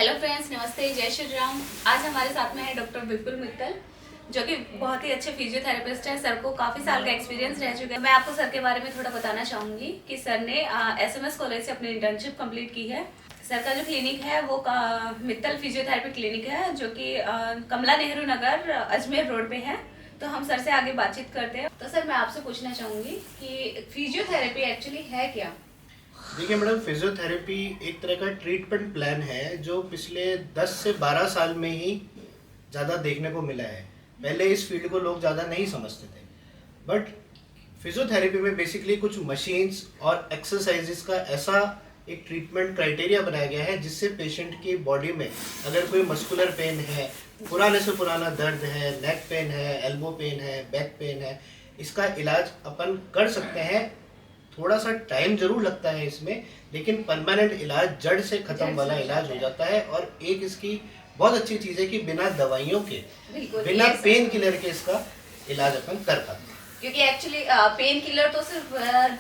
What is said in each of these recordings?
Hello friends, नमस्ते, जय श्री राम। आज हमारे साथ में है डॉक्टर विपुल मित्तल, जो कि बहुत ही अच्छे फिजियोथेरेपिस्ट हैं। सर को काफ़ी साल का एक्सपीरियंस रह चुका है। मैं आपको सर के बारे में थोड़ा बताना चाहूँगी कि सर ने एसएमएस कॉलेज से अपनी इंटर्नशिप कंप्लीट की है। सर का जो क्लिनिक है वो मित्तल फिजियोथेरेपी क्लिनिक है, जो कि कमला नेहरू नगर अजमेर रोड पे है। तो हम सर से आगे बातचीत करते हैं। तो सर, मैं आपसे पूछना चाहूँगी कि फिजियोथेरेपी एक्चुअली है क्या? देखिए मैडम, फिजियोथेरेपी एक तरह का ट्रीटमेंट प्लान है जो पिछले 10 से 12 साल में ही ज़्यादा देखने को मिला है। पहले इस फील्ड को लोग ज़्यादा नहीं समझते थे, बट फिजियोथेरेपी में बेसिकली कुछ मशीन्स और एक्सरसाइजेस का ऐसा एक ट्रीटमेंट क्राइटेरिया बनाया गया है जिससे पेशेंट की बॉडी में अगर कोई मस्कुलर पेन है, पुराने से पुराना दर्द है, नेक पेन है, एल्बो पेन है, बैक पेन है, इसका इलाज अपन कर सकते हैं। थोड़ा सा टाइम जरूर लगता है इसमें, लेकिन परमानेंट इलाज, जड़ से खत्म वाला इलाज हो जाता है। और एक इसकी बहुत अच्छी चीज है कि बिना दवाइयों के, बिना पेन किलर के इसका इलाज अपन कर पाते हैं। क्योंकि एक्चुअली पेन किलर तो सिर्फ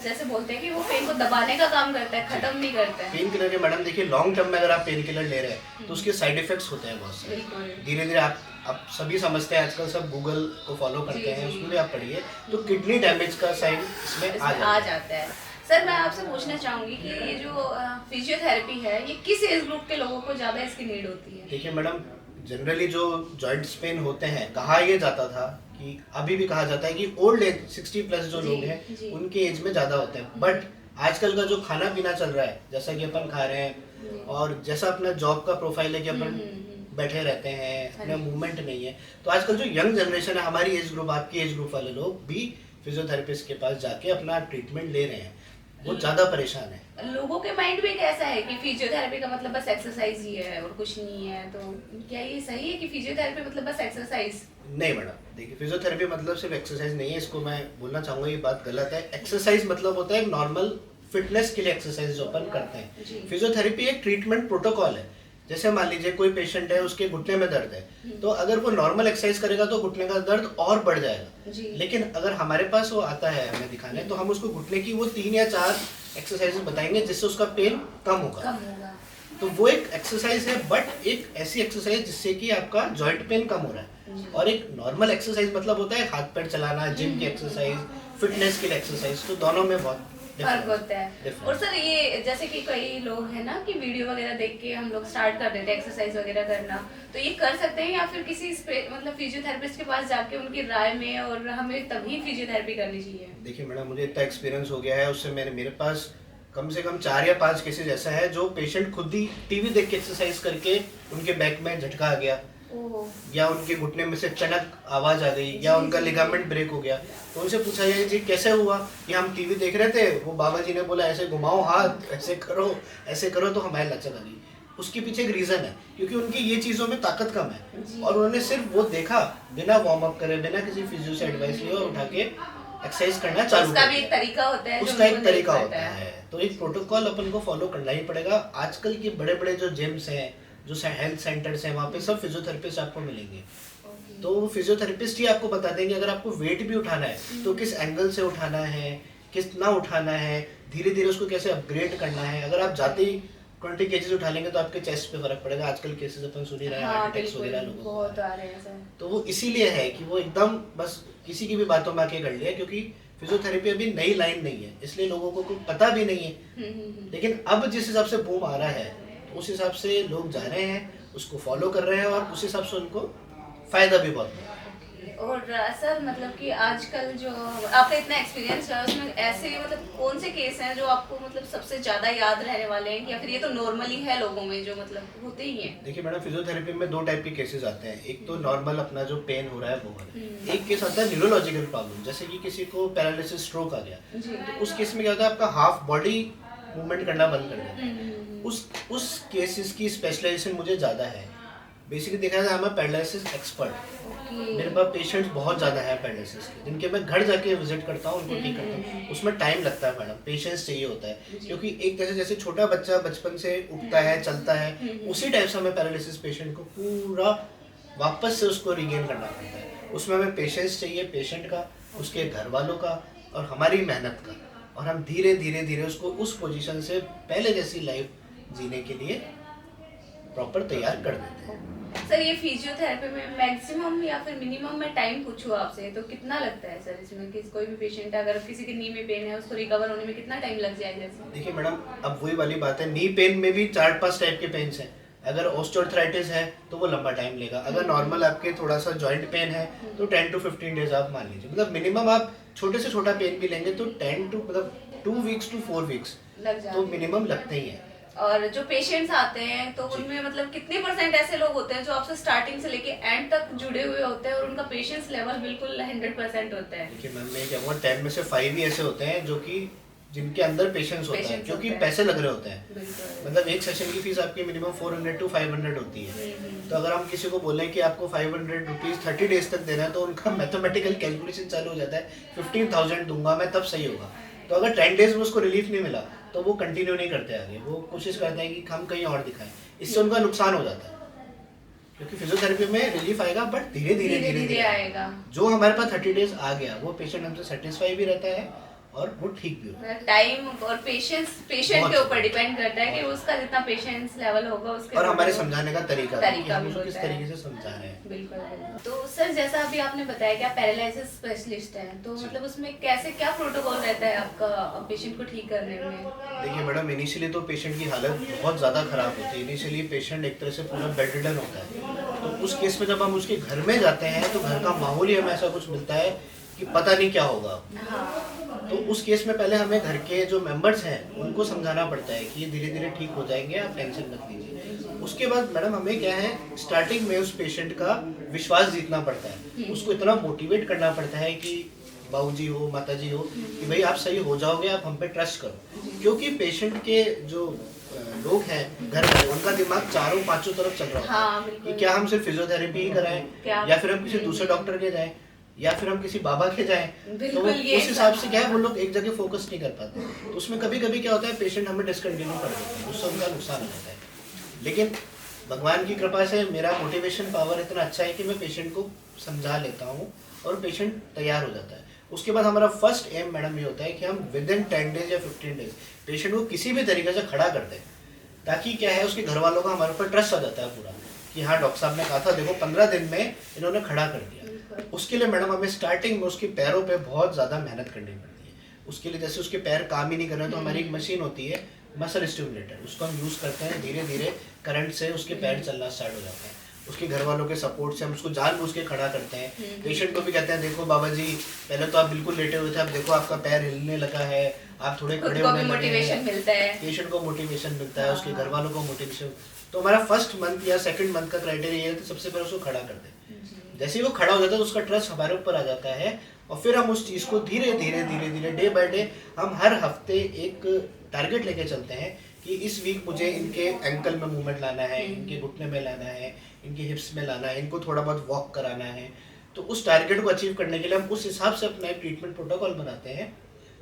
जैसे बोलते हैं कि वो पेन को दबाने का काम करता है, खत्म नहीं करता है। पेन किलर के मैडम देखिए, लॉन्ग टर्म में अगर आप पेन किलर ले रहे हैं तो उसके साइड इफेक्ट्स होते हैं बहुत सारे। धीरे धीरे आप सभी समझते हैं, आजकल सब गूगल को फॉलो करते हैं, उसमें भी आप पढ़िए तो किडनी डैमेज का साइन इसमें आ जाता है। सर, मैं आपसे पूछना चाहूंगी कि ये जो फिजियोथेरेपी है, ये किस एज ग्रुप के लोगों को ज्यादा इसकी नीड होती है? देखिए मैडम, जनरली जो जॉइंट्स पेन होते हैं, कहा यह जाता था कि अभी भी कहा जाता है कि ओल्ड एज 60 प्लस जो लोग हैं उनके एज में ज्यादा होते हैं। बट आजकल का जो खाना पीना चल रहा है, जैसा कि अपन खा रहे हैं और जैसा अपना जॉब का प्रोफाइल है कि अपन बैठे रहते हैं, अपना मूवमेंट नहीं है, तो आजकल जो यंग जनरेशन है, हमारी एज ग्रुप, आपकी एज ग्रुप वाले लोग भी फिजियोथेरेपिस्ट के पास जाके अपना ट्रीटमेंट ले रहे हैं। वो ज्यादा परेशान है। लोगों के माइंड में कैसा है कि फिजियोथेरेपी का मतलब बस एक्सरसाइज ही है और कुछ नहीं है। तो क्या ये सही है कि फिजियोथेरेपी मतलब बस एक्सरसाइज? नहीं मैडम, देखिए फिजियोथेरेपी मतलब सिर्फ एक्सरसाइज नहीं है, इसको मैं बोलना चाहूंगा ये बात गलत है। एक्सरसाइज मतलब होता है नॉर्मल फिटनेस के लिए एक्सरसाइज जो अपन करते हैं। फिजियोथेरेपी एक ट्रीटमेंट प्रोटोकॉल है। जैसे मान लीजिए कोई पेशेंट है, उसके घुटने में दर्द है, तो अगर वो नॉर्मल एक्सरसाइज करेगा तो घुटने का दर्द और बढ़ जाएगा। लेकिन अगर हमारे पास वो आता है हमें दिखाने, तो हम उसको घुटने की वो 3 या 4 एक्सरसाइजेस बताएंगे जिससे उसका पेन कम होगा। तो वो एक एक्सरसाइज है, बट एक ऐसी एक्सरसाइज जिससे कि आपका जॉइंट पेन कम हो रहा है। और एक नॉर्मल एक्सरसाइज मतलब होता है हाथ पैर चलाना, जिम की एक्सरसाइज, फिटनेस के लिए एक्सरसाइज। तो दोनों में बहुत फर्क होता है। और सर, ये जैसे कि कई लोग हैं ना कि वीडियो वगैरह देख के हम लोग स्टार्ट कर देते हैं एक्सरसाइज वगैरह करना, तो ये कर सकते हैं या फिर किसी मतलब फिजियोथेरेपिस्ट के पास जाके उनकी राय में और हमें तभी फिजियोथेरेपी करनी चाहिए? देखिए मैडम, मुझे इतना एक्सपीरियंस हो गया है, उससे मेरे पास कम से कम 4 या 5 केसेस ऐसा है जो पेशेंट खुद ही टीवी देख के एक्सरसाइज करके उनके बैक में झटका आ गया, या उनके घुटने में से अचानक आवाज आ गई, या उनका लिगामेंट ब्रेक हो गया। तो उनसे पूछा जाए जी कैसे हुआ, कि हम टीवी देख रहे थे, वो बाबा जी ने बोला ऐसे घुमाओ हाथ, ऐसे करो तो हमारे लचक आ गई। उसके पीछे एक रीजन है, क्योंकि उनकी ये चीजों में ताकत कम है और उन्होंने सिर्फ वो देखा, बिना वार्म अप करे, बिना किसी फिजियो से एडवाइस लिए, और उठा के एक्सरसाइज करना चालू। उसका भी एक तरीका होता है, उसका एक तरीका होता है। तो एक प्रोटोकॉल अपन को फॉलो करना ही पड़ेगा। आजकल के बड़े बड़े जो जिम्स हैं, जो हेल्थ सेंटर्स हैं, वहाँ पे सब फिजियोथेरेपिस्ट आपको मिलेंगे। तो वो फिजियोथेरेपिस्ट ही आपको बता देंगे अगर आपको वेट भी उठाना है तो किस एंगल से उठाना है, कितना उठाना है, धीरे धीरे उसको कैसे अपग्रेड करना है। अगर आप जाते ही 20 केजीज उठा लेंगे तो आपके चेस्ट पे फर्क पड़ेगा। आजकल केसेस अपन सुन ही रहे हैं, हार्ट अटैक्स वगैरह लोगों को बहुत आ रहे हैं। तो वो इसीलिए है कि वो एकदम बस किसी की भी बातों में आके कर लिया, क्योंकि फिजियोथेरेपी अभी नई लाइन नहीं है, इसलिए लोगों को कुछ पता भी नहीं है। लेकिन अब जिस हिसाब से बूम आ रहा है, उस हिसाब से लोग जा रहे हैं, उसको फॉलो कर रहे हैं और उस हिसाब से उनको फायदा भी बहुत है। और सर, मतलब कि आजकल जो आपका इतना एक्सपीरियंस है उसमें ऐसे मतलब कौन से केस हैं जो आपको मतलब सबसे ज्यादा याद रहने वाले हैं, या फिर ये तो नॉर्मली है लोगों में जो मतलब होते ही हैं? देखिए मैडम, फिजियोथेरेपी में 2 टाइप के केसेस आते हैं। एक तो नॉर्मल अपना जो पेन हो रहा है वो है, एक केस आता है न्यूरोलॉजिकल प्रॉब्लम, जैसे कि किसी को पैरालिसिस, स्ट्रोक आ गया, तो उस केस में क्या होता है, आपका हाफ बॉडी मूवमेंट करना बंद कर देता है। उस केसेस की स्पेशलाइजेशन मुझे ज्यादा है। बेसिकली देखा जाए, मैं पैरालिसिस एक्सपर्ट। मेरे पास पेशेंट्स बहुत ज़्यादा है पैरालिसिस के, जिनके मैं घर जाके विजिट करता हूँ, उनको ठीक करता हूँ। उसमें टाइम लगता है मैडम, पेशेंस चाहिए होता है, क्योंकि एक जैसे छोटा बच्चा बचपन से उठता है, चलता है, उसी टाइप से हमें पैरालिसिस पेशेंट को पूरा वापस से उसको रिगेन करना पड़ता है। उसमें हमें पेशेंस चाहिए, पेशेंट का, उसके घर वालों का और हमारी मेहनत का, और हम धीरे धीरे धीरे उसको उस पोजीशन से पहले जैसी लाइफ जीने के लिए प्रॉपर तैयार कर देते हैं। सर ये फिजियोथेरेपी में मैक्सिमम या फिर मिनिमम मैं टाइम पूछूं आपसे तो कितना लगता है सर इसमें, कि कोई भी पेशेंट अगर किसी की नी में पेन है उसको रिकवर होने में कितना टाइम लग जाएगा इसमें? देखिए मैडम, अब वही वाली बात है, नी पेन में भी 4-5 टाइप के पेन्स हैं। अगर ऑस्टियोआर्थराइटिस है तो वो लंबा टाइम लेगा, अगर नॉर्मल आपके थोड़ा सा जॉइंट पेन है तो 10 to 15 डेज आप मान लीजिए। मतलब मिनिमम आप छोटे से छोटा पेन भी लेंगे तो 2 वीक्स to 4 वीक्स लग जाते तो हैं। मिनिमम लगते ही हैं। और जो पेशेंट्स आते हैं तो उनमें मतलब कितने % ऐसे लोग होते हैं जो आपसे स्टार्टिंग से लेके एंड तक जुड़े हुए होते हैं और उनका पेशेंस लेवल बिल्कुल 100% होता है? देखिए मैम, मैं कहूँगा 10 में से 5 ही ऐसे होते हैं जो कि जिनके अंदर पेशेंस होता है, Patience क्योंकि होता है। पैसे लग रहे होते हैं। बिल्कुल। मतलब एक सेशन की फीस आपकी मिनिमम 400 to 500 होती है। तो अगर हम किसी को बोलें कि आपको 500 रुपीज 30 डेज तक देना है तो उनका मैथमेटिकल कैलकुलेशन चालू हो जाता है, 15,000 दूंगा मैं तब सही होगा। तो अगर 10 डेज में उसको रिलीफ नहीं मिला तो वो कंटिन्यू नहीं करते आगे, वो कोशिश करते हैं कि हम कहीं और दिखाएं। इससे उनका नुकसान हो जाता है, क्योंकि फिजियोथेरेपी में रिलीफ आएगा बट धीरे धीरे आएगा। जो हमारे पास 30 डेज आ गया वो पेशेंट हमसे सेटिस्फाई भी रहता है और वो ठीक भी होता है। टाइम और पेशेंस पेशेंट के ऊपर डिपेंड करता है कि उसका जितना पेशेंस लेवल होगा उसके और हमारे ऊपर समझाने का तरीका तरीका कि हम भी उसको किस होता है। तरीके से समझा रहे हैं। बिल्कुल बिल्कुल। तो सर जैसा अभी आपने बताया कि आप पैरालिसिस स्पेशलिस्ट हैं, तो मतलब उसमें कैसे क्या प्रोटोकॉल रहता है आपका पेशेंट को ठीक करने में? देखिए मैडम, इनिशियली तो पेशेंट की हालत बहुत ज़्यादा ख़राब होती है। इनिशियली पेशेंट एक तरह से पूरा बेड रिडन होता है। तो उस केस में जब हम उसके घर में जाते हैं तो घर का माहौल ही हमें ऐसा कुछ मिलता है कि पता नहीं क्या होगा। हाँ। तो उस केस में पहले हमें घर के जो मेंबर्स हैं उनको समझाना पड़ता है कि ये धीरे धीरे ठीक हो जाएंगे, आप टेंशन मत लीजिए। उसके बाद मैडम हमें क्या है, स्टार्टिंग में उस पेशेंट का विश्वास जीतना पड़ता है। उसको इतना मोटिवेट करना पड़ता है कि बाबूजी हो, माताजी हो, कि भाई आप सही हो जाओगे, आप हम पे ट्रस्ट करो। क्योंकि पेशेंट के जो लोग हैं घर में, उनका दिमाग चारों पांचों तरफ चल रहा होता हाँ, है बिल्कुल। कि क्या हम सिर्फ फिजियोथेरेपी ही कराएं या फिर हम किसी दूसरे डॉक्टर के जाएं या फिर हम किसी बाबा के जाएं। तो बिल्कुल, ये उस हिसाब से क्या है, वो लोग एक जगह फोकस नहीं कर पाते। तो उसमें कभी कभी क्या होता है, पेशेंट हमें डिसकंटिन्यू कर देते हैं, उससे उनका नुकसान हो जाता है। लेकिन भगवान की कृपा से मेरा मोटिवेशन पावर इतना अच्छा है कि मैं पेशेंट को समझा लेता हूँ और पेशेंट तैयार हो जाता है। उसके बाद हमारा फर्स्ट एम मैडम ये होता है कि हम विद इन 10 डेज या 15 डेज पेशेंट को किसी भी तरीके से खड़ा कर दें, ताकि क्या है, उसके घर वालों का हमारे ऊपर ट्रस्ट आ जाता है पूरा कि हाँ डॉक्टर साहब ने कहा था, देखो 15 दिन में इन्होंने खड़ा कर दिया। उसके लिए मैडम हमें स्टार्टिंग में उसके पैरों पे बहुत ज़्यादा मेहनत करनी पड़ती है। उसके लिए जैसे उसके पैर काम ही नहीं कर रहे हैं तो हमारी एक मशीन होती है मसल स्टिमुलेटर, उसको हम यूज़ करते हैं। धीरे धीरे करंट से उसके पैर चलना स्टार्ट हो जाते हैं। उसके घर वालों के सपोर्ट से हम उसको जानबूझ के खड़ा करते हैं। पेशेंट को भी कहते हैं, देखो बाबा जी, पहले तो आप बिल्कुल लेटे हुए थे, अब देखो आपका पैर हिलने लगा है, आप थोड़े खड़े होने लगे मोटिवेशन हैं। मिलता है, पेशेंट को मोटिवेशन मिलता है, उसके घर वालों को मोटिवेशन। तो हमारा फर्स्ट मंथ या सेकंड मंथ का क्राइटेरिया है कि सबसे पहले उसको खड़ा कर दें। जैसे ही वो खड़ा हो जाता है तो उसका ट्रस्ट हमारे ऊपर आ जाता है और फिर हम उस चीज़ को धीरे धीरे डे बाय डे हम हर हफ्ते एक टारगेट लेके चलते हैं कि इस वीक मुझे इनके एंकल में मूवमेंट लाना है, इनके घुटने में लाना है, इनके हिप्स में लाना है, इनको थोड़ा बहुत वॉक कराना है। तो उस टारगेट को अचीव करने के लिए हम उस हिसाब से अपना एक ट्रीटमेंट प्रोटोकॉल बनाते हैं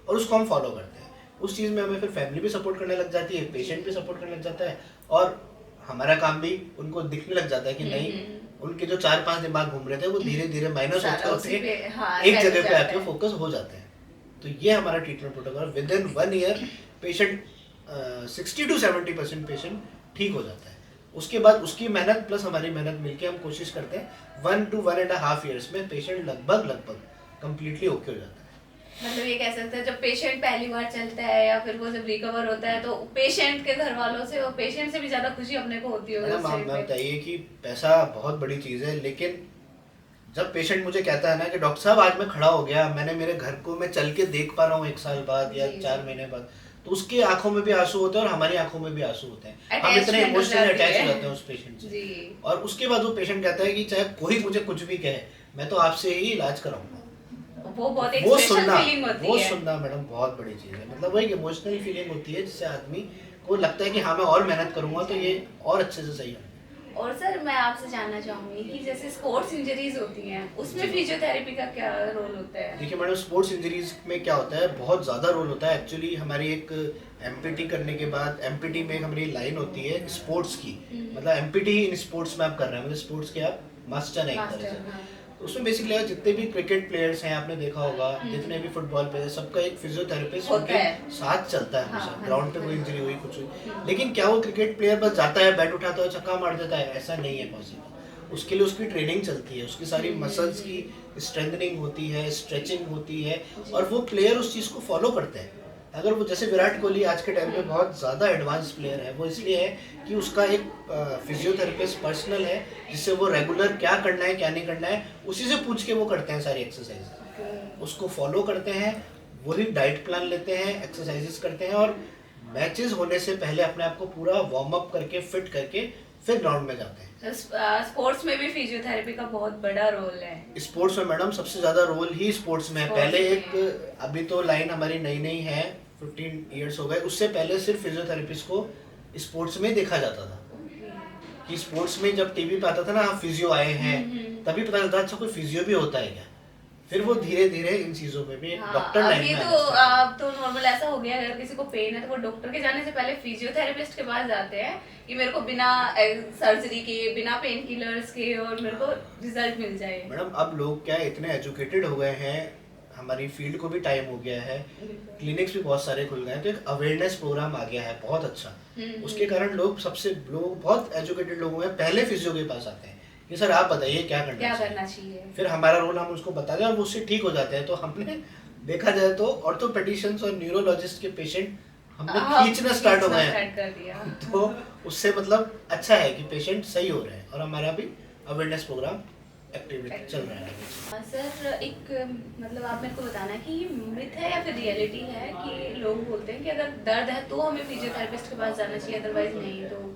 और उसको हम फॉलो करते हैं। उस चीज़ में हमें फिर फैमिली भी सपोर्ट करने लग जाती है, पेशेंट भी सपोर्ट करने लग जाता है और हमारा काम भी उनको दिखने लग जाता है कि नहीं, उनके जो 4-5 दिमाग घूम रहे थे वो धीरे धीरे माइनस होते एक जगह पे आके फोकस हो जाते हैं। तो ये हमारा treatment protocol. With in 1 year patient 60 to 70% patient ठीक हो जाता है। उसके बाद उसकी मेहनत प्लस हमारी मेहनत मिलके हम कोशिश करते हैं 1 to 1.5 ईयर्स में पेशेंट लगभग कंप्लीटली ओके हो जाता है। मतलब ये कह सकते हैं जब पेशेंट पहली बार चलता है या फिर वो जब रिकवर होता है तो पेशेंट के घर वालों से और पेशेंट से भी ज्यादा खुशी अपने को होती होगी। मैडम आप बताइए कि पैसा बहुत बड़ी चीज़ है, लेकिन जब पेशेंट मुझे कहता है ना कि डॉक्टर साहब आज मैं खड़ा हो गया, मैंने मेरे घर को मैं चल के देख पा रहा हूँ 1 साल बाद या 4 महीने बाद, तो उसकी आंखों में भी आंसू होते हैं और हमारी आंखों में भी आंसू होते हैं। हम इतने इमोशनली अटैच हो जाते हैं उस पेशेंट से। और उसके बाद वो पेशेंट कहता है कि चाहे कोई मुझे कुछ भी कहे, मैं तो आपसे ही इलाज कराऊंगा। वो बहुत एक स्पेशल फीलिंग होती है। वो सुनना मैडम बहुत बड़ी चीज़ है। मतलब वो एक इमोशनल फीलिंग होती है जिससे आदमी को लगता है कि हाँ मैं और मेहनत करूंगा तो ये और अच्छे से सही होगा। और सर मैं आपसे जानना चाहूंगी कि जैसे स्पोर्ट्स इंजरीज होती हैं उसमें फिजियोथेरेपी का क्या रोल होता है? देखिए मैडम, स्पोर्ट्स इंजरीज में क्या होता है, बहुत ज़्यादा रोल होता है। एक्चुअली हमारी एक एमपीटी करने के बाद, एमपीटी में हमारी लाइन होती है स्पोर्ट्स की, मतलब एमपीटी इन स्पोर्ट्स में आप कर रहे हैं, मतलब स्पोर्ट्स के आप मास्टर हैं एक तरह से। उसमें बेसिकली जितने भी क्रिकेट प्लेयर्स हैं आपने देखा होगा, जितने भी फुटबॉल प्लेयर्स, सबका एक फिजियोथेरेपिस्ट उनके साथ चलता है हमेशा। ग्राउंड पे कोई इंजरी हुई कुछ हुई, लेकिन क्या वो क्रिकेट प्लेयर बस जाता है, बैट उठाता है, छक्का मार देता है? ऐसा नहीं है पॉसिबल। उसके लिए उसकी ट्रेनिंग चलती है, उसकी सारी मसल्स की स्ट्रेंथनिंग होती है, स्ट्रेचिंग होती है, और वो प्लेयर उस चीज़ को फॉलो करते हैं। अगर वो, जैसे विराट कोहली आज के टाइम पे बहुत ज़्यादा एडवांस प्लेयर है, वो इसलिए है कि उसका एक फिजियोथेरेपिस्ट पर्सनल है, जिससे वो रेगुलर क्या करना है क्या नहीं करना है उसी से पूछ के वो करते हैं सारी एक्सरसाइज, उसको फॉलो करते हैं, वही डाइट प्लान लेते हैं, एक्सरसाइजेस करते हैं, और मैचेस होने से पहले अपने आप को पूरा वार्म अप करके फिट करके फिर ग्राउंड में जाते हैं। स्पोर्ट्स में भी फिजियोथेरेपी का बहुत बड़ा रोल है। स्पोर्ट्स में मैडम सबसे ज्यादा रोल ही स्पोर्ट्स में है। पहले एक, अभी तो लाइन हमारी नई नई है, 15 इयर्स हो गए, उससे पहले सिर्फ फिजियोथेरेपिस्ट को स्पोर्ट्स में देखा जाता था। कि स्पोर्ट्स में जब टीवी पे आता था ना, फिजियो आए हैं, तभी पता चलता अच्छा कोई फिजियो भी होता है क्या। फिर वो धीरे धीरे इन चीजों में भी डॉक्टर लाइन में अब तो नॉर्मल ऐसा हो गया, अगर किसी को पेन है तो वो डॉक्टर के जाने से पहले फिजियोथेरेपिस्ट के पास जाते हैं कि मेरे को बिना सर्जरी के, बिना पेन किलर्स के, और मेरे को रिजल्ट मिल जाए। मैडम अब लोग क्या इतने एजुकेटेड हो गए हैं, हमारी फील्ड को भी टाइम हो गया है, क्लिनिक्स भी बहुत सारे खुल गए हैं, तो एक अवेयरनेस प्रोग्राम आ गया है बहुत अच्छा। उसके कारण लोग बहुत एजुकेटेड लोग हैं, पहले फिजियो के पास आते हैं कि सर आप बताइए क्या करना चाहिए। फिर हमारा रोल, हम उसको बता दें और वो उससे ठीक हो जाते हैं। तो हमने देखा जाए तो ऑर्थोपेडिशियंस और न्यूरोलॉजिस्ट के पेशेंट हमने खींचना स्टार्ट हो गए हैं, तो उससे मतलब अच्छा है कि पेशेंट सही हो रहे हैं, और हमारा भी अवेयरनेस प्रोग्राम एक्टिविटी चल रहा है। सर एक मतलब आप मेरे को बताना कि ये मिथ है या फिर रियलिटी है कि लोग बोलते हैं कि अगर दर्द है तो हमें फिजियोथेरेपिस्ट के पास जाना चाहिए, अदरवाइज नहीं। तो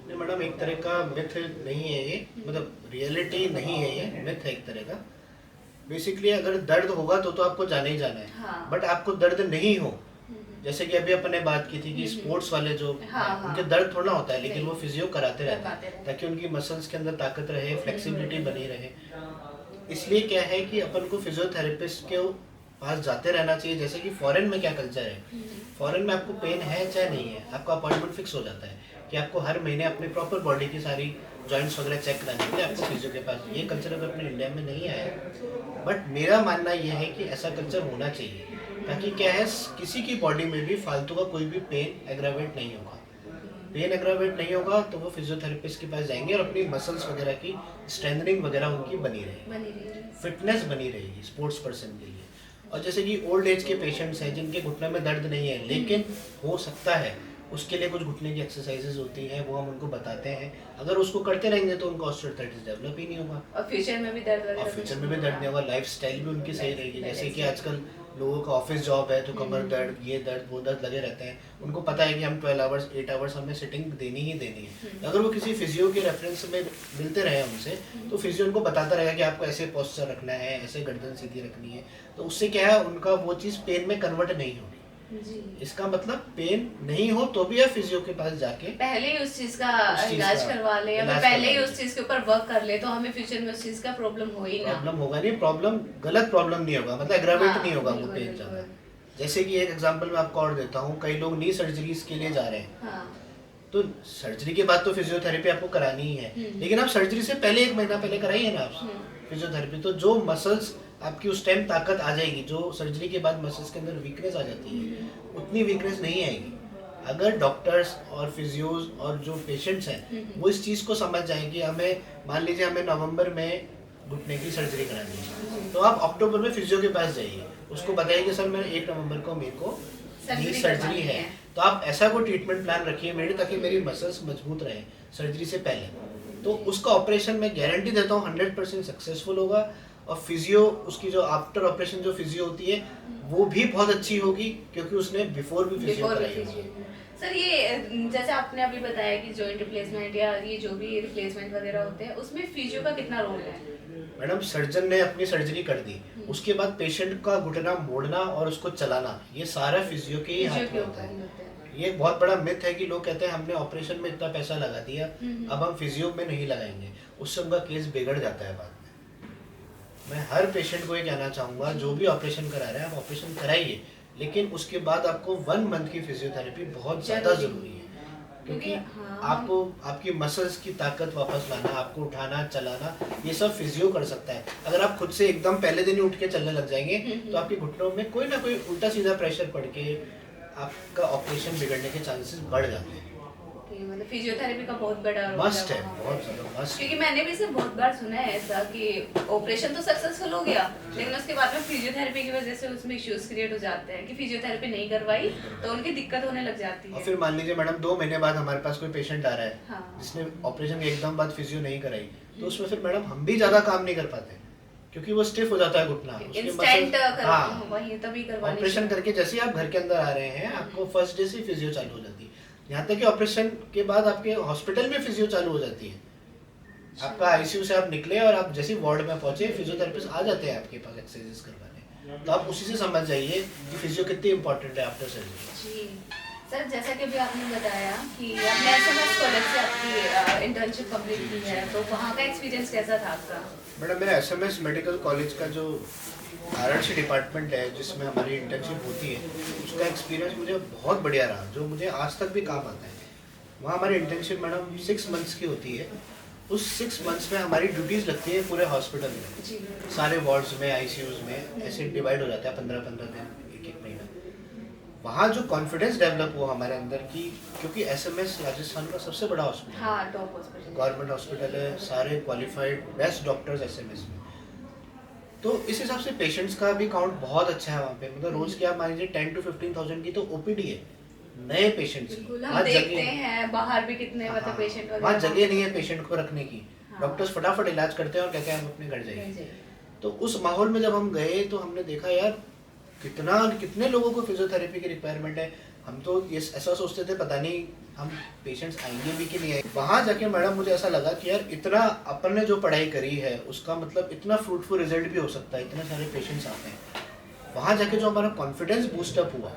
नहीं मैडम, एक तरह का मिथ नहीं है ये, मतलब रियलिटी नहीं है ये, मिथ है एक तरह का। बेसिकली अगर दर्द होगा तो आपको जाना ही जाना है, बट आपको दर्द नहीं हो, जैसे कि अभी अपन ने बात की थी कि स्पोर्ट्स वाले जो उनके दर्द थोड़ा होता है, लेकिन वो फिजियो कराते रहते हैं ताकि उनकी मसल्स के अंदर ताकत रहे, फ्लेक्सिबिलिटी बनी रहे। इसलिए क्या है कि अपन को फिजियोथेरेपिस्ट के पास जाते रहना चाहिए। जैसे कि फॉरेन में क्या कल्चर है, फॉरेन में आपको पेन है चाहे नहीं है, आपका अपॉइंटमेंट फिक्स हो जाता है कि आपको हर महीने अपनी प्रॉपर बॉडी की सारी जॉइंट्स वगैरह चेक कराने के लिए आपको फिजियो के पास। ये कल्चर अगर अपने इंडिया में नहीं आया, बट मेरा मानना ये है कि ऐसा कल्चर होना चाहिए, ताकि क्या है किसी की बॉडी में भी फालतू का कोई भी पेन एग्रावेट नहीं होगा। पेन एग्रावेट नहीं होगा तो वो फिजियोथेरेपिस्ट के पास जाएंगे और अपनी मसल्स वगैरह की स्ट्रेंथनिंग वगैरह उनकी बनी रहेगी, फिटनेस बनी रहेगी स्पोर्ट्स पर्सन के लिए। और जैसे कि ओल्ड एज के पेशेंट्स हैं जिनके घुटने में दर्द नहीं है, लेकिन हो सकता है उसके लिए कुछ घुटने की एक्सरसाइजेज होती हैं, वो हम उनको बताते हैं। अगर उसको करते रहेंगे तो उनका ऑस्टियोआर्थराइटिस डेवलप ही नहीं होगा, और फ्यूचर में भी दर्द नहीं होगा, लाइफ स्टाइल भी उनकी सही रहेगी। जैसे कि आजकल लोगों का ऑफिस जॉब है तो कमर दर्द, ये दर्द, वो दर्द लगे रहते हैं, उनको पता है कि हम 12 आवर्स 8 आवर्स हमें सिटिंग देनी ही देनी है। अगर वो किसी फिजियो के रेफरेंस में मिलते रहे हमसे, तो फिजियो उनको बताता रहेगा कि आपको ऐसे पोस्चर रखना है, ऐसे गर्दन सीधी रखनी है, तो उससे क्या है उनका वो चीज़ पेन में कन्वर्ट नहीं होगी। इसका मतलब पेन नहीं हो तो भी आप फिजियो के पास जाके पहले ही उस चीज का इलाज करवा ले, या पहले ही उस चीज के ऊपर वर्क कर ले, तो हमें फ्यूचर में उस चीज का प्रॉब्लम हो ही ना। प्रॉब्लम होगा नहीं, प्रॉब्लम गलत प्रॉब्लम नहीं होगा, मतलब एग्रावेट नहीं होगा वो पेन ज्यादा। जैसे कि एक एग्जांपल मैं आपको और देता हूँ, कई लोग नी सर्जरीज के लिए जा रहे हैं, तो सर्जरी के बाद तो फिजियोथेरेपी आपको करानी ही है, लेकिन आप सर्जरी से पहले 1 महीना पहले कराइए ना आप फिजियोथेरेपी, तो जो मसल्स आपकी उस टाइम ताकत आ जाएगी, जो सर्जरी के बाद मसल्स के अंदर वीकनेस आ जाती है उतनी वीकनेस नहीं आएगी। अगर डॉक्टर्स और फिजियोज और जो पेशेंट्स हैं वो इस चीज़ को समझ जाएंगे, हमें मान लीजिए हमें नवंबर में घुटने की सर्जरी करानी है, तो आप अक्टूबर में फिजियो के पास जाइए, उसको बताइए कि सर मैं 1 नवंबर को मेरे को ये सर्जरी है, तो आप ऐसा कोई ट्रीटमेंट प्लान रखिए मेरे, ताकि मेरी मसल्स मजबूत रहे सर्जरी से पहले। तो उसका ऑपरेशन मैं गारंटी देता हूँ 100% सक्सेसफुल होगा, और फिजियो उसकी जो आफ्टर ऑपरेशन जो फिजियो होती है वो भी बहुत अच्छी होगी, क्योंकि उसने बिफोर भी फिजियो कराई है। सर ये जैसे आपने अभी बताया कि जॉइंट रिप्लेसमेंट या ये जो भी रिप्लेसमेंट वगैरह होते हैं, उसमें फिजियो का कितना रोल है? मैडम सर्जन ने अपनी सर्जरी कर दी, उसके बाद पेशेंट का घुटना मोड़ना और उसको चलाना ये सारा फिजियो के ही हाथ में होता है। ये एक बहुत बड़ा मिथ है कि लोग कहते हैं हमने ऑपरेशन में इतना पैसा लगा दिया, अब हम फिजियो में नहीं लगाएंगे, उससे उनका केस बिगड़ जाता है बाद में। मैं हर पेशेंट को ये कहना चाहूँगा, जो भी ऑपरेशन करा रहे हैं आप ऑपरेशन कराइए, लेकिन उसके बाद आपको 1 मंथ की फिजियोथेरेपी बहुत ज़्यादा ज़रूरी है। क्योंकि हाँ, आपको आपकी मसल्स की ताकत वापस लाना, आपको उठाना चलाना, ये सब फिजियो कर सकता है। अगर आप खुद से एकदम पहले दिन ही उठ के चलने लग जाएंगे तो आपके घुटनों में कोई ना कोई उल्टा सीधा प्रेशर पड़ के आपका ऑपरेशन बिगड़ने के चांसेस बढ़ जाते हैं। मतलब फिजियोथेरेपी का बहुत बड़ा रोल मस्ट है, वहाँ पे। बहुत ज़्यादा मस्ट। क्योंकि मैंने भी इसे बहुत बार सुना है ऐसा कि ऑपरेशन तो सक्सेसफुल हो गया, लेकिन उसके बाद में फिजियोथेरेपी की वजह से उसमें इश्यूज क्रिएट हो जाते हैं कि फिजियोथेरेपी नहीं करवाई तो उनकी दिक्कत होने लग जाती और है। फिर मान लीजिए मैडम 2 महीने बाद हमारे पास कोई पेशेंट आ रहा है हाँ। जिसने ऑपरेशन के एकदम बाद फिजियो नहीं कराई, तो उसमें फिर मैडम हम भी ज़्यादा काम नहीं कर पाते क्योंकि वो स्टिफ हो जाता है घुटना, उसके इंस्टेंट muscles- हाँ, वही तभी करवानी ऑपरेशन चाहिए। करके जैसे ही आप घर के अंदर आ रहे हैं आपको फर्स्ट डे से फिजियो चालू हो जाती है। यहाँ तक कि ऑपरेशन के बाद आपके हॉस्पिटल में फिजियो चालू हो जाती है। आपका आईसीयू से आप निकले और आप जैसे वार्ड में पहुंचे फिजियोथेरेपिस्ट आ जाते हैं आपके पास एक्सरसाइज करवाने। तो आप उसी से समझ जाइए कि फिजियो कितनी इंपॉर्टेंट है आफ्टर सर्जरी। जी सर, जैसा कि अभी आपने बताया कि आपने एसएमएस कॉलेज से आपकी इंटर्नशिप कंप्लीट की है, तो वहाँ का एक्सपीरियंस कैसा था आपका? मैडम मेरा एसएमएस मेडिकल कॉलेज का जो आरएनसी डिपार्टमेंट है जिसमें हमारी इंटर्नशिप होती है, उसका एक्सपीरियंस मुझे बहुत बढ़िया रहा, जो मुझे आज तक भी काम आता है। वहाँ हमारी इंटर्नशिप मैडम 6 मंथ्स की होती है। उस 6 मंथ्स में हमारी ड्यूटीज़ लगती है पूरे हॉस्पिटल में, जी सारे वार्ड्स में, आईसीयूज में, ऐसे डिवाइड हो जाता है 15-15 दिन, एक महीना। वहाँ जो कॉन्फिडेंस डेवलप हुआ हमारे अंदर की, क्योंकि एसएमएस राजस्थान का सबसे बड़ा हॉस्पिटल, हाँ, टॉप हॉस्पिटल, गवर्नमेंट हॉस्पिटल है, सारे क्वालिफाइड बेस्ट डॉक्टर्स एसएमएस में। तो इस हिसाब से पेशेंट्स का भी काउंट बहुत अच्छा है वहाँ पे। मतलब रोज के आप मान लीजिए 10 to 15,000 की तो ओपीडी है नए पेशेंट्स की। बिल्कुल हम वहाँ देखते जगह हैं बाहर भी कितने हाँ, मतलब पेशेंट वहाँ जगह नहीं है पेशेंट को रखने की। हाँ। डॉक्टर्स फटाफट इलाज करते हैं और कहते हैं हम अपने घर जाइए। जी। तो उस माहौल में जब हम गए तो हमने देखा यार कितने लोगों को फिजियोथेरेपी की रिक्वायरमेंट है। हम तो ये ऐसा सोचते थे पता नहीं हम पेशेंट्स आएंगे भी कि नहीं आएंगे। वहाँ जाके मैडम मुझे ऐसा लगा कि यार इतना अपन ने जो पढ़ाई करी है उसका मतलब इतना फ्रूटफुल रिजल्ट भी हो सकता है, इतने सारे पेशेंट्स आते हैं। वहाँ जाके जो हमारा कॉन्फिडेंस बूस्टअप हुआ,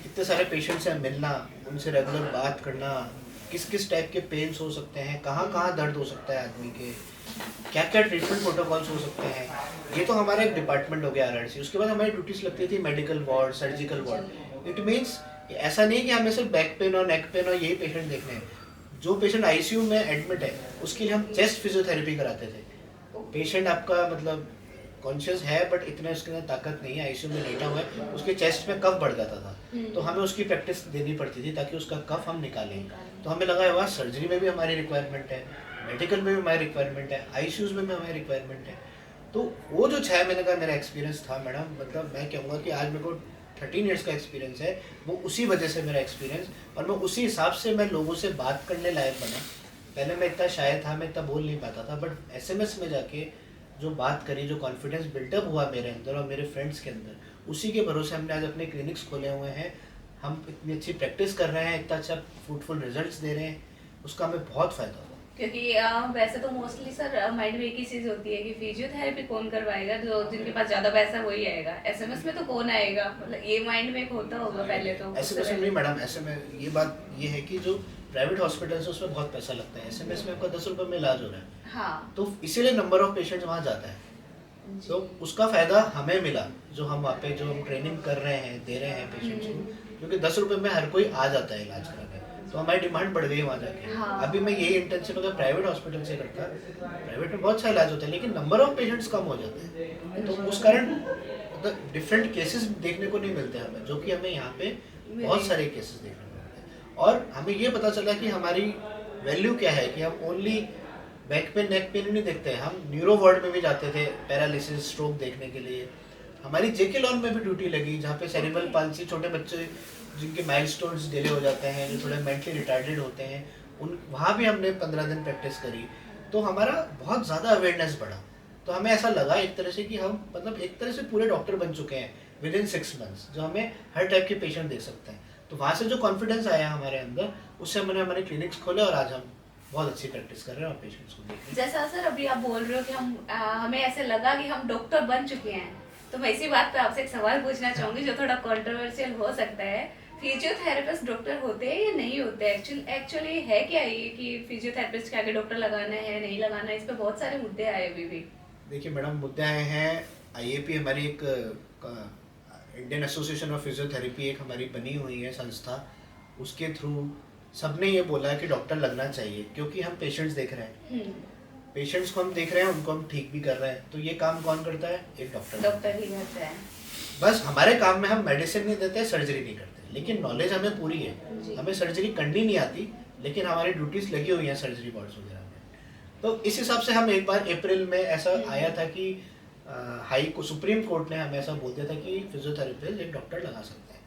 इतने सारे पेशेंट्स से मिलना, उनसे रेगुलर बात करना, किस किस टाइप के पेन्स हो सकते हैं, कहाँ कहाँ दर्द हो सकता है आदमी के, क्या क्या ट्रीटमेंट प्रोटोकॉल्स हो सकते हैं, ये तो हमारा एक डिपार्टमेंट हो गया आरआरसी। उसके बाद हमारी ड्यूटीज लगती थी medical ward, surgical ward. It means ऐसा नहीं कि हमें सिर्फ बैक पेन और नेक पेन और यही पेशेंट देखने हैं। जो पेशेंट आईसीयू में एडमिट है उसके लिए हम चेस्ट फिजियोथेरेपी कराते थे। पेशेंट आपका मतलब कॉन्शियस है बट इतने उसके अंदर ताकत नहीं है, आईसीयू में लेटा हुआ है, उसके चेस्ट में कफ बढ़ जाता था, तो हमें उसकी प्रैक्टिस देनी पड़ती थी ताकि उसका कफ हम निकालें। तो हमें लगा हुआ सर्जरी में भी हमारी रिक्वायरमेंट है, मेडिकल में भी हमारी रिक्वायरमेंट है, आईसीयूज में भी हमारी रिक्वायरमेंट है। तो वो जो 6 महीने का मेरा एक्सपीरियंस था मैडम, मतलब मैं कहूँगा कि आज मेरे को 13 ईयर्स का एक्सपीरियंस है, वो उसी वजह से मेरा एक्सपीरियंस, और मैं उसी हिसाब से मैं लोगों से बात करने लायक बना। पहले मैं इतना शायद था, मैं इतना बोल नहीं पाता था, बट एसएमएस में जाके जो बात करी, जो कॉन्फिडेंस बिल्टअप हुआ मेरे अंदर और मेरे फ्रेंड्स के अंदर, उसी के भरोसे हमने आज अपने क्लिनिक्स खोले हुए हैं। हम इतनी अच्छी प्रैक्टिस कर रहे हैं, इतना अच्छा फ्रूटफुल रिजल्ट्स दे रहे हैं, उसका हमें बहुत फ़ायदा हुआ। क्योंकि वैसे तो मोस्टली सर माइंड में एक ही चीज होती है कि फिजियोथेरेपी कौन करवाएगा, जो जिनके पास ज्यादा पैसा वही आएगा, एसएमएस में तो कौन आएगा, मतलब ये माइंड में एक होता होगा पहले तो। एसएमएस में नहीं मैडम, ऐसे में ये बात ये है कि जो प्राइवेट हॉस्पिटल्स है उसमें बहुत पैसा लगता है, एसएमएस में आपका 10 रुपये में इलाज हो रहा है। हाँ, तो इसीलिए नंबर ऑफ पेशेंट्स वहाँ जाता है। तो उसका फायदा हमें मिला, जो हम वहाँ पे जो हम ट्रेनिंग कर रहे हैं, दे रहे हैं पेशेंट्स को, क्योंकि 10 रुपये में हर कोई आ जाता है इलाज कराने, तो हमारी डिमांड बढ़ गई वहाँ जाके। हाँ। अभी मैं यही इंटेंशन अगर प्राइवेट हॉस्पिटल से करता, प्राइवेट में बहुत अच्छा इलाज होता है लेकिन नंबर ऑफ पेशेंट्स कम हो जाते हैं, तो उस कारण डिफरेंट केसेस देखने को नहीं मिलते हमें, जो कि हमें यहाँ पे बहुत सारे केसेस देखने को मिलते हैं। और हमें ये पता चला कि हमारी वैल्यू क्या है, कि हम only back pain neck pain नहीं देखते हैं, हम न्यूरो वार्ड में भी जाते थे पैरालिसिस स्ट्रोक देखने के लिए। हमारी जेके लॉन में भी ड्यूटी लगी, जहाँ पे सेरिब्रल पाल्सी, छोटे बच्चे जिनके माइलस्टोन्स डिले हो जाते हैं, जो थोड़े मेंटली रिटार्डेड होते हैं, उन वहाँ भी हमने 15 दिन प्रैक्टिस करी। तो हमारा बहुत ज़्यादा अवेयरनेस बढ़ा। तो हमें ऐसा लगा एक तरह से कि हम मतलब एक तरह से पूरे डॉक्टर बन चुके हैं विद इन 6 मंथ्स, जो हमें हर टाइप के पेशेंट देख सकते हैं। तो वहाँ से जो कॉन्फिडेंस आया हमारे अंदर, उससे हमने हमारे क्लिनिक्स खोले और आज हम बहुत अच्छी प्रैक्टिस कर रहे हैं और पेशेंट्स को देख रहे हैं। जैसा सर अभी आप बोल रहे हो कि हम हमें ऐसे लगा कि हम डॉक्टर बन चुके हैं, तो मैं इसी बात पे आपसे एक सवाल पूछना चाहूंगी जो थोड़ा कंट्रोवर्शियल हो सकता है। फिजियोथेरेपिस्ट डॉक्टर होते हैं या नहीं होते? एक्चुअली है क्या ये कि फिजियोथेरेपिस्ट के आगे डॉक्टर लगाना है नहीं लगाना है, इस पे बहुत सारे मुद्दे आए अभी भी। देखिए मैडम, मुद्दे आए हैं। आईएपी हमारी एक इंडियन एसोसिएशन ऑफ फिजियोथेरेपी एक हमारी बनी हुई है संस्था, उसके थ्रू सबने ये बोला कि डॉक्टर लगना चाहिए, क्योंकि हम पेशेंट्स देख रहे हैं, पेशेंट्स को हम देख रहे हैं, उनको हम ठीक भी कर रहे हैं। तो ये काम कौन करता है? एक डॉक्टर। डॉक्टर ही करता है। बस हमारे काम में हम मेडिसिन नहीं देते, सर्जरी नहीं करते, लेकिन नॉलेज हमें पूरी है। जी। हमें सर्जरी करनी नहीं आती, लेकिन हमारी ड्यूटीज लगी हुई हैं सर्जरी वार्ड्स वगैरह में। तो इस हिसाब से हम एक बार अप्रैल में ऐसा आया था कि सुप्रीम कोर्ट ने हमें ऐसा बोल दिया था कि फिजियोथेरेपिस्ट एक डॉक्टर लगा सकते हैं।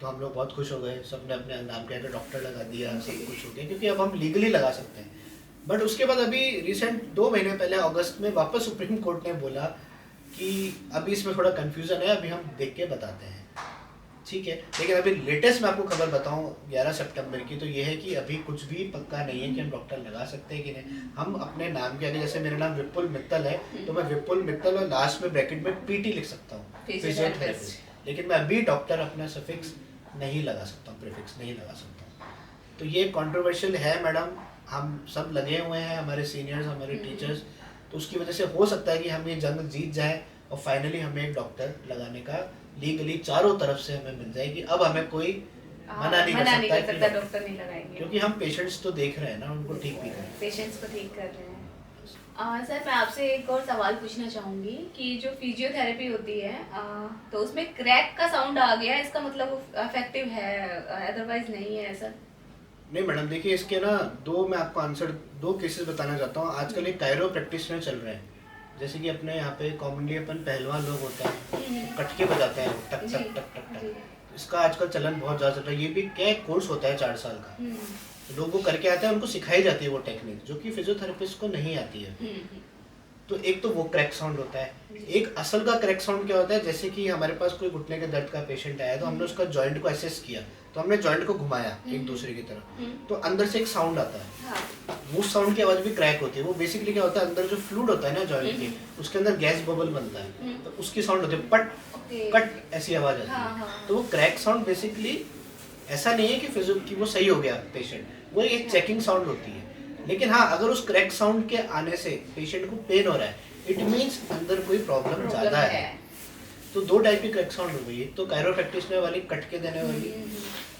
तो हम लोग बहुत खुश हो गए, सबने अपने नाम कहकर डॉक्टर लगा दिया, सब कुछ हो गया, क्योंकि अब हम लीगली लगा सकते हैं। बट उसके बाद अभी रिसेंट 2 महीने पहले अगस्त में वापस सुप्रीम कोर्ट ने बोला कि अभी इसमें थोड़ा कंफ्यूजन है, अभी हम देख के बताते हैं। ठीक है, लेकिन अभी लेटेस्ट मैं आपको खबर बताऊं 11 सितंबर की, तो ये है कि अभी कुछ भी पक्का नहीं है कि हम डॉक्टर लगा सकते हैं कि नहीं। हम अपने नाम के आगे, जैसे मेरा नाम विपुल मित्तल है, तो मैं विपुल मित्तल और लास्ट में ब्रैकेट में पीटी लिख सकता हूँ, फिजियोथेरेपिस्ट। लेकिन मैं अभी डॉक्टर अपना सफिक्स नहीं लगा सकता हूँ, प्रीफिक्स नहीं लगा सकता हूँ। तो ये कंट्रोवर्शियल है मैडम, हम सब लगे हुए हैं, हमारे सीनियर्स, हमारे टीचर्स। तो उसकी वजह से हो सकता है कि हम ये जंग जीत जाए और फाइनली हमें एक डॉक्टर लगाने का लीगली चारों तरफ से हमें मिल जाएगी। अब हमें कोई मना नहीं कर सकता डॉक्टर नहीं लगाएंगे, क्योंकि हम पेशेंट्स तो देख रहे हैं ना, उनको ठीक भी कर रहे हैं, पेशेंट्स को ठीक कर रहे हैं। सर मैं आपसे एक और सवाल पूछना चाहूँगी कि जो फिजियोथेरेपी होती है तो उसमें क्रैक का साउंड आ गया, इसका मतलब वो इफेक्टिव है, अदरवाइज नहीं है ऐसा? नहीं मैडम, देखिए इसके ना मैं आपको दो केसेस बताना चाहता हूँ। आजकल एक कायरो प्रैक्टिशनर चल रहे हैं, जैसे कि अपने यहाँ पे कॉमनली अपन पहलवान लोग होते हैं, कटके बजाते हैं टक टक टक टक टक। इसका आजकल चलन बहुत ज़्यादा चल रहा है। ये भी क्या कोर्स होता है 4 साल का, लोग वो करके आते हैं, उनको सिखाई जाती है वो टेक्निक, जो कि फिजियोथेरेपिस्ट को नहीं आती है। तो एक तो वो क्रैक साउंड होता है, एक असल का क्रैक साउंड क्या होता है, जैसे कि हमारे पास कोई घुटने के दर्द का पेशेंट आया, तो हमने उसका जॉइंट को एसेस किया, तो हमने जॉइंट को घुमाया एक दूसरे की तरफ, तो अंदर से एक साउंड आता है। उस साउंड की आवाज भी क्रैक होती है। वो बेसिकली क्या होता है, अंदर जो फ्लूइड होता है ना जॉइंट के, उसके अंदर गैस बबल बनता है, तो उसकी साउंड होती है, पट कट ऐसी आवाज आती है। तो वो क्रैक साउंड बेसिकली ऐसा नहीं है कि वो सही हो गया पेशेंट, वो एक चेकिंग साउंड होती है। लेकिन हाँ, अगर उस क्रैक साउंड के आने से पेशेंट को पेन हो रहा है, इट मींस अंदर कोई प्रॉब्लम ज्यादा है। तो 2 टाइप की क्रैक साउंड हो गई, एक तो कायरो प्रैक्टिशनर वाली कट के देने वाली,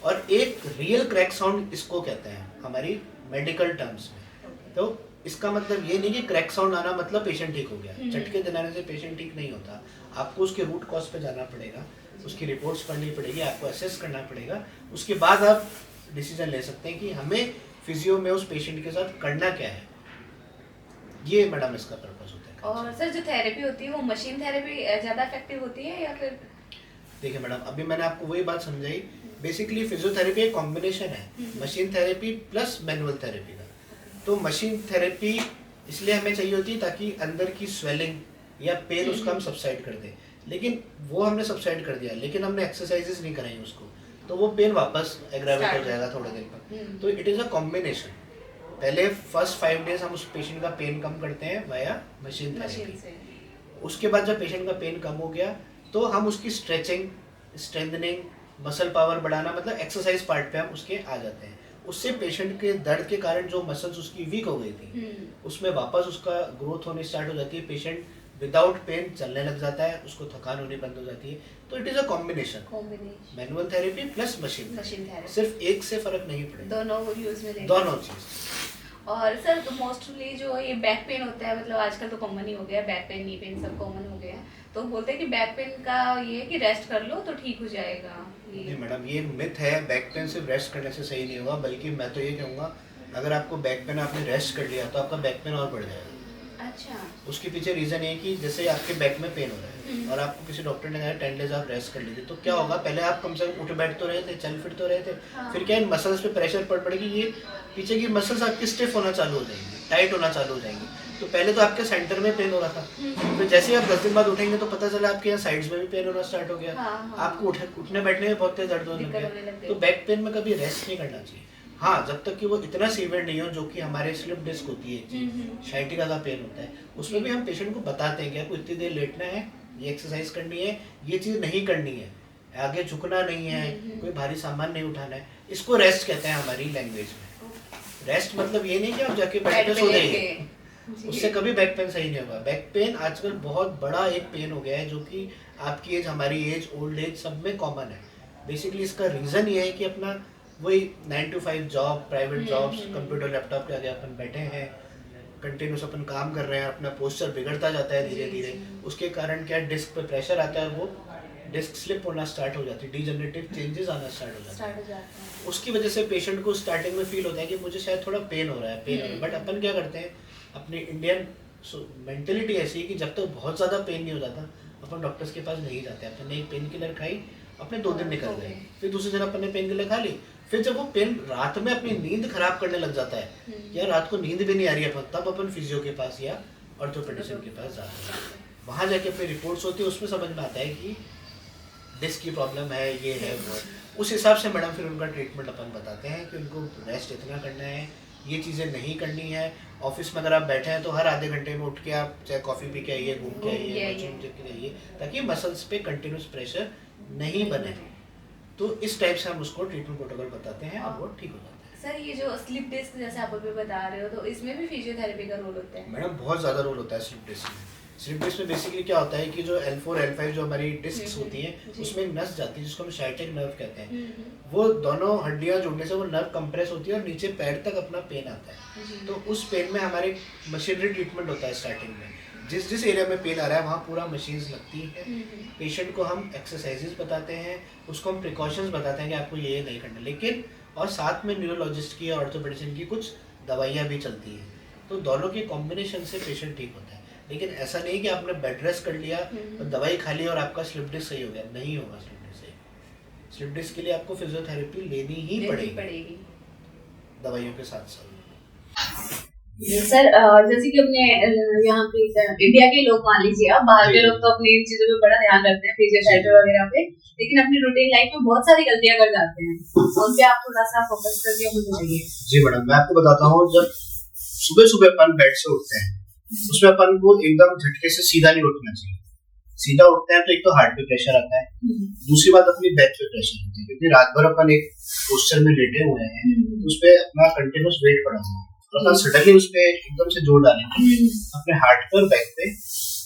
और एक रियल क्रैक साउंड इसको कहते हैं हमारी मेडिकल टर्म्स में। तो इसका मतलब ये नहीं कि क्रैक साउंड आना मतलब पेशेंट ठीक हो गया, झटके दिलाने से पेशेंट ठीक नहीं होता। आपको उसके रूट कॉज पे जाना पड़ेगा, उसकी रिपोर्ट्स पढ़नी पड़ेगी, आपको असेस करना पड़ेगा, उसके बाद आप डिसीजन ले सकते हैं कि हमें फिजियो में उस पेशेंट के साथ करना क्या है। ये मैडम इसका पर्पस होता है। और सर जो थेरेपी होती है वो मशीन थेरेपी ज्यादा इफेक्टिव होती है या फिर? देखिए मैडम, अभी मैंने आपको वही बात समझाई, बेसिकली फिजियोथेरेपी एक कॉम्बिनेशन है machine therapy plus manual therapy का। तो मशीन थेरेपी इसलिए हमें चाहिए होती है ताकि अंदर की स्वेलिंग या पेन उसका हम सबसाइड कर दें, लेकिन वो हमने सबसाइड कर दिया, लेकिन हमने एक्सरसाइजेस नहीं कराई उसको, तो वो पेन वापस एग्रावेट हो जाएगा थोड़े दिन पर। तो इट इज अ कॉम्बिनेशन। पहले फर्स्ट 5 डेज हम उस पेशेंट का पेन कम करते हैं वाया मशीन थेरेपी। उसके बाद जब पेशेंट का पेन कम हो गया, तो हम उसकी स्ट्रेचिंग, स्ट्रेंथनिंग, मसल पावर बढ़ाना, मतलब एक्सरसाइज पार्ट पे हम उसके आ जाते हैं। उससे पेशेंट के दर्द के कारण जो मसल्स उसकी वीक हो गई थी, उसमें वापस उसका ग्रोथ होनी स्टार्ट हो जाती है, पेशेंट विदाउट पेन चलने लग जाता है, उसको थकान होनी बंद हो जाती है। तो it is a combination, manual therapy plus machine therapy, सिर्फ एक से फर्क नहीं पड़ेगा, दोनों यूज में दोनों चीज। और सर तो मोस्टली जो ये बैक पेन होता है, मतलब आजकल तो कॉमन ही हो गया, बैक पेन नी पेन सब कॉमन हो गया है, तो बोलते हैं कि बैक पेन का ये है कि रेस्ट कर लो तो ठीक हो जाएगा। नहीं मैडम, ये मिथ है, बैक पेन सिर्फ रेस्ट करने से सही नहीं होगा, बल्कि मैं तो ये कहूँगा अगर आपको बैक पेन आपने रेस्ट कर लिया तो आपका बैक पेन और बढ़ जाएगा। अच्छा। उसके पीछे रीजन ये कि जैसे आपके बैक में पेन हो रहा है और आपको किसी डॉक्टर ने कहा 10 डेज आप रेस्ट कर लीजिए, तो क्या होगा, पहले आप कम से कम उठ बैठ तो रहे थे, चल फिर तो रहे थे, फिर क्या इन मसल्स पे प्रेशर पड़ेगी, ये पीछे की मसल्स आपकी स्टिफ होना चालू हो जाएंगी, टाइट होना चालू हो जाएंगी। तो पहले तो आपके सेंटर में पेन हो रहा था, फिर जैसे ही आप 10 दिन बाद उठेंगे तो पता चला आपके यहाँ साइड्स में भी पेन होना स्टार्ट हो गया, आपको उठने बैठने में बहुत तेज दर्द होने लग गया। तो बैक पेन में कभी रेस्ट नहीं करना चाहिए। हाँ, जब तक कि वो इतना सीवियर नहीं हो, जो कि हमारे स्लिप डिस्क होती है, शाइटिका का पेन होता है, उसमें भी हम पेशेंट को बताते हैं कि आपको इतनी देर लेटना है, ये एक्सरसाइज करनी है, ये चीज नहीं करनी है, आगे झुकना नहीं है, कोई भारी सामान नहीं उठाना है, इसको रेस्ट कहते हैं हमारी लैंग्वेज में। रेस्ट मतलब ये नहीं कि आप जाके बेड पे सो जाइए, उससे कभी बैक पेन सही नहीं होगा। बैक पेन आजकल बहुत बड़ा एक पेन हो गया है, जो कि आपकी एज, हमारी एज, ओल्ड एज सब में कॉमन है। बेसिकली इसका रीजन ये है कि अपना वही 9 to 5 job, private jobs, computer laptop के आगे अपन बैठे हैं, कंटिन्यूस अपन काम कर रहे हैं, अपना पोस्चर बिगड़ता जाता है धीरे धीरे। उसके कारण क्या डिस्क पे प्रेशर आता है और वो डिस्क स्लिप होना स्टार्ट हो जाती है, डीजनरेटिव चेंजेस आना स्टार्ट हो जाते हैं। उसकी वजह से पेशेंट को स्टार्टिंग में फील होता है कि मुझे शायद थोड़ा पेन हो रहा है, बट अपन क्या करते हैं, अपनी इंडियन मेंटेलिटी ऐसी है कि जब तक बहुत ज़्यादा पेन नहीं हो जाता अपन डॉक्टर्स के पास नहीं जाते। अपन ने एक पेन किलर खाई, अपने 2 दिन निकल गए, फिर दूसरे दिन अपन ने पेन किलर खा ली, फिर जब वो पेन रात में अपनी नींद खराब करने लग जाता है, या रात को नींद भी नहीं आ रही है, तब अपन फिजियो के पास या ऑर्थोपेडिशियन के पास जाते हैं। वहाँ जाके अपनी रिपोर्ट्स होती है, उसमें समझ में आता है कि डिस्क की प्रॉब्लम है, ये है वो। उस हिसाब से मैडम फिर उनका ट्रीटमेंट अपन बताते हैं कि उनको रेस्ट इतना करना है, ये चीज़ें नहीं करनी है। ऑफिस में अगर आप बैठे हैं तो हर आधे घंटे में उठ के आप चाहे कॉफ़ी पी के आइए, घूम के आइए, वॉशरूम के आइए, ताकि मसल्स पे कंटिन्यूस प्रेशर नहीं बने। तो इस टाइप से हम उसको ट्रीटमेंट प्रोटोकॉल बताते हैं और वो ठीक हो जाता है। सर ये जो स्लिप डिस्क जैसे आप अभी बता रहे हो, तो इसमें भी फिजियोथेरेपी का रोल होता है? मैडम बहुत ज़्यादा रोल होता है स्लिप डिस्क में। स्लिप डिस्क में बेसिकली क्या होता है कि जो L4 L5 जो हमारी डिस्क होती हैं, उसमें एक नस जाती है जिसको हम साइटिक नर्व कहते हैं। वो दोनों हड्डियां जुड़ने से वो नर्व कंप्रेस होती है और नीचे पैर तक अपना पेन आता है। तो उस पेन में हमारे मशीनरी ट्रीटमेंट होता है स्टार्टिंग में। जिस एरिया में पेन आ रहा है वहाँ पूरा मशीन्स लगती है। पेशेंट को हम एक्सरसाइजेस बताते हैं, उसको हम प्रिकॉशंस बताते हैं कि आपको ये नहीं करना, लेकिन और साथ में न्यूरोलॉजिस्ट की और ऑर्थोपेडिशियन की कुछ दवाइयाँ भी चलती हैं। तो दोनों के कॉम्बिनेशन से पेशेंट ठीक होता है। लेकिन ऐसा नहीं कि आपने बेड रेस्ट कर लिया और दवाई खा ली और आपका स्लिप डिस्क सही हो गया, नहीं होगा स्लिप डिस्क सही। स्लिप डिस्क के लिए आपको फिजियोथेरेपी लेनी ही पड़ेगी दवाइयों के साथ साथ। सर जैसे कि अपने यहाँ पे इंडिया के लोग मान लीजिए, अब बाहर के लोग तो अपनी इन चीजों पे बड़ा ध्यान रखते हैं फिजियोथेरेपी वगैरह पे, लेकिन अपनी रूटीन लाइफ में बहुत सारी गलतियां कर जाते हैं, उन पे आप थोड़ा सा फोकस करके हमें बताइए। जी मैडम, मैं आपको बताता हूँ, जब सुबह सुबह अपन बेड से उठते हैं, उसमें अपन को एकदम झटके से सीधा नहीं उठना चाहिए। सीधा उठते हैं तो एक तो हार्ट पे प्रेशर आता है, दूसरी बात अपनी बैक पे प्रेशर होती है, क्योंकि रात भर अपन एक पोस्चर में लेटे हुए हैं, तो उस पर अपना कंटिन्यूस वेट पड़ा हुआ है, तो अपन सडनली उस पर एकदम से जोर डालेंगे, अपने हार्ट पे और बैक पे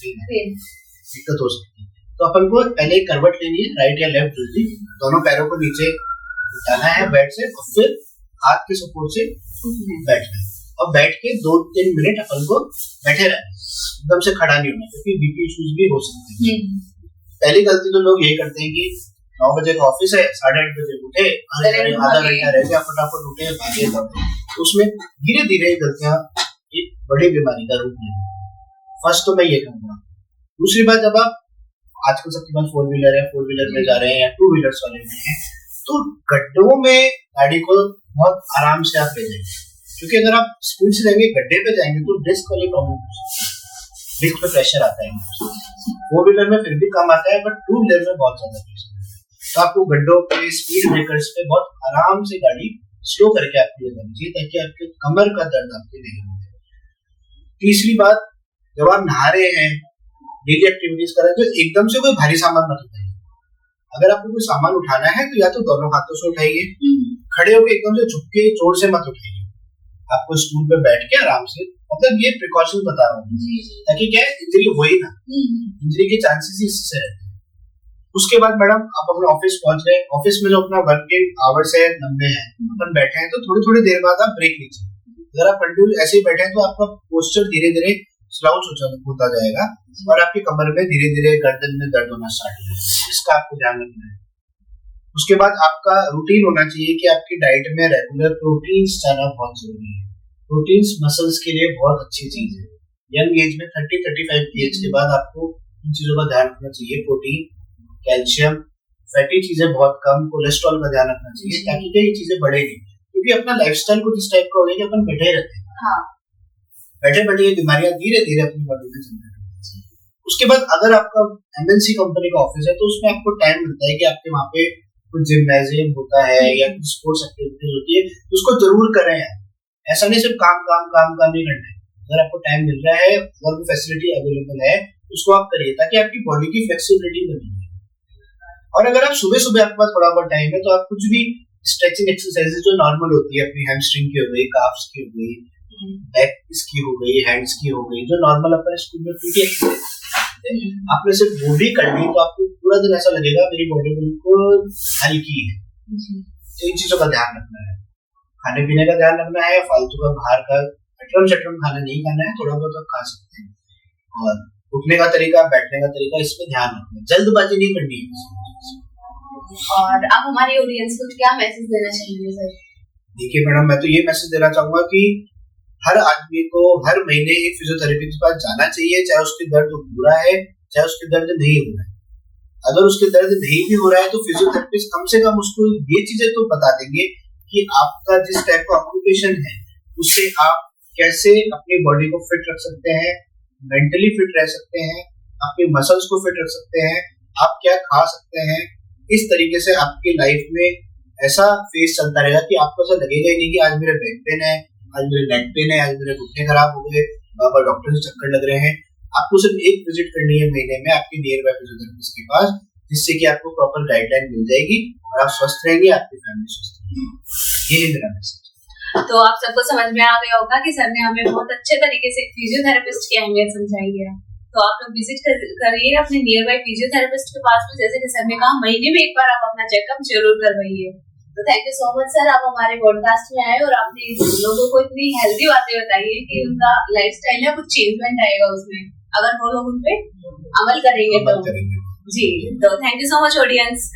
दिक्कत हो सकती है। तो अपन को पहले एक करवट लेनी है, राइट या लेफ्ट जो भी, दोनों पैरों को नीचे उठाना है बेड से, और फिर हाथ के सपोर्ट से बैठना है, और बैठ के 2-3 मिनट अपन को बैठे रहना, एकदम से खड़ा नहीं होना, क्योंकि बीपी इश्यूज भी हो सकते हैं। पहली गलती तो लोग यही करते हैं कि 9 बजे का ऑफिस है, 8:30 बजे उठे, आधा घंटा रह गया, फटाफट उठे, भागे दौड़े। तो उसमें धीरे धीरे गलतियां एक बड़ी बीमारी का रूप लेती हैं। फर्स्ट तो मैं ये कहूँगा। दूसरी बात, जब आप आजकल सबके पास 4 व्हीलर है, 4 व्हीलर में जा रहे हैं या 2 व्हीलर्स वाले में हैं, तो गड्ढों में गाड़ी को बहुत आराम से आप ले जाएंगे, क्योंकि अगर आप स्पीड से जाएंगे, गड्ढे पे जाएंगे तो डिस्क वाली प्रॉब्लम हो सकती है, डिस्क पे प्रेशर आता है। 4 व्हीलर में फिर भी कम आता है, बट 2 व्हीलर में बहुत ज्यादा प्रेशर आता है। तो आपको गड्ढों पे, स्पीड ब्रेकर्स पे बहुत आराम से गाड़ी स्लो करके आपको ले जानी चाहिए, ताकि आपके कमर का दर्द आपके नहीं होगा। तीसरी बात, जब आप नहा रहे हैं, डेली एक्टिविटीज कर रहे हैं, तो एकदम से कोई भारी सामान मत उठाइए। अगर आपको कोई सामान उठाना है तो या तो दोनों हाथों से उठाइए, खड़े होकर एकदम से झुक के जोर से मत उठाइए। आपको स्टूल पे बैठ के आराम से, मतलब ये प्रिकॉशन बता रहा हूँ, ताकि क्या है, इंजरी हो ही ना, इंजरी के चांसेस ही इससे रहते हैं। उसके बाद मैडम, आप अपने ऑफिस पहुंच गए, ऑफिस में जो अपना वर्किंग आवर्स है 90 है, अपन बैठे हैं, तो थोड़ी थोड़ी देर बाद आप ब्रेक लीजिए। अगर आप कंटिन्यू ऐसे ही बैठे हैं तो आपका पोस्चर धीरे धीरे स्लाउच होता जाएगा और आपकी कमर में धीरे धीरे गर्दन में दर्द होना स्टार्ट हो जाएगा। इसका आपको ध्यान रखना है। उसके बाद आपका रूटीन होना चाहिए कि आपकी डाइट में रेगुलर प्रोटीन्स जाना बहुत जरूरी है। प्रोटीन्स मसल्स के लिए बहुत अच्छी चीज है। यंग एज में 30-35 एज के बाद आपको इन चीजों का ध्यान रखना चाहिए। प्रोटीन, कैल्शियम, फैटी चीजें बहुत कम, कोलेस्ट्रॉल का ध्यान रखना चाहिए, ताकि ये चीजें बढ़े नहीं, क्योंकि अपना लाइफस्टाइल कुछ इस टाइप का हो गया कि अपन बैठे रहते हैं। बैठे बैठे ये बीमारियां धीरे धीरे अपनी बॉडी में जनरेट होती हैं। उसके बाद अगर आपका MNC कंपनी का ऑफिस है, तो उसमें आपको टाइम मिलता है कि आपके वहाँ पे कुछ जिम्नाजियम होता है या कुछ स्पोर्ट्स एक्टिविटीज होती है, उसको जरूर करें यार। ऐसा नहीं सिर्फ काम काम काम काम ही करना है। अगर आपको टाइम मिल रहा है और वो फैसिलिटी अवेलेबल है, उसको आप करिए, ताकि आपकी बॉडी की फ्लेक्सिबिलिटी बनी रहे। और अगर आप सुबह सुबह आपके पास थोड़ा बहुत टाइम है, तो आप कुछ भी स्ट्रेचिंग एक्सरसाइजेज जो नॉर्मल होती है, अपनी हैमस्ट्रिंग की हो गई, काफ्स की हो गई, बैक की हो गई, हैंड्स की हो गई, जो नॉर्मल अपने स्कूल में पीटी एक्सरसाइज, आपने सिर्फ वो भी कर ली, तो आपको पूरा दिन ऐसा लगेगा मेरी बॉडी बिल्कुल हल्की है। तो इन चीजों का ध्यान रखना है, खाने पीने का ध्यान रखना है, फालतू का बाहर का अटरम शटरम खाना नहीं खाना है, थोड़ा बहुत आप खा सकते हैं, और उठने का तरीका, बैठने का तरीका, इस पे ध्यान रखना है, जल्दबाजी नहीं करनी है। और आप हमारे ऑडियंस को क्या मैसेज देना चाहेंगे सर? देखिए मैडम, मैं तो ये मैसेज देना चाहूंगा कि हर आदमी को हर महीने एक फिजियोथेरेपी के पास जाना चाहिए, चाहे उसके दर्द हो रहा है चाहे उसके दर्द नहीं हो रहा है। अगर उसके दर्द नहीं भी हो रहा है तो फिजियोथेरेपिस्ट कम से कम उसको ये चीजें तो बता देंगे कि आपका जिस टाइप का ऑक्यूपेशन है उससे आप कैसे अपनी बॉडी को फिट रख सकते हैं, मेंटली फिट रह सकते हैं, अपनी मसल्स को फिट रख सकते हैं, आप क्या खा सकते हैं। इस तरीके से आपकी लाइफ में ऐसा फेस चलता रहेगा कि आपको ऐसा लगेगा ही नहीं कि आज मेरे बैक पेन है, आज मेरे नेक पेन है, आज मेरे घुटने खराब हो गए, बाबा डॉक्टर से चक्कर लग रहे हैं। आपको सिर्फ एक विजिट करनी है महीने में आपके नियर बाय फिजियोथेरेपिस्ट के पास, जिससे कि आपको प्रॉपर गाइडलाइन मिल जाएगी और आप स्वस्थ रहेंगे, आपकी फैमिली स्वस्थ रहेगी। ये है मेरा मैसेज। तो आप सबको समझ में आ गया होगा कि सर ने हमें बहुत अच्छे तरीके से फिजियोथेरेपिस्ट की अहमियत समझाई है। तो आप लोग विजिट करिए अपने नियर बाय फिजियोथेरेपिस्ट के पास में, जैसे कि सर ने कहा महीने में एक बार आप अपना चेकअप जरूर करवाइए। तो thank you so much sir, आप हमारे पॉडकास्ट में आए और आपने लोगों को इतनी हेल्दी बातें बताई है कि उनका लाइफस्टाइल है कुछ चेंजमेंट आएगा उसमें, अगर वो लोग उन पे अमल करेंगे तो। जी, तो thank you so much audience.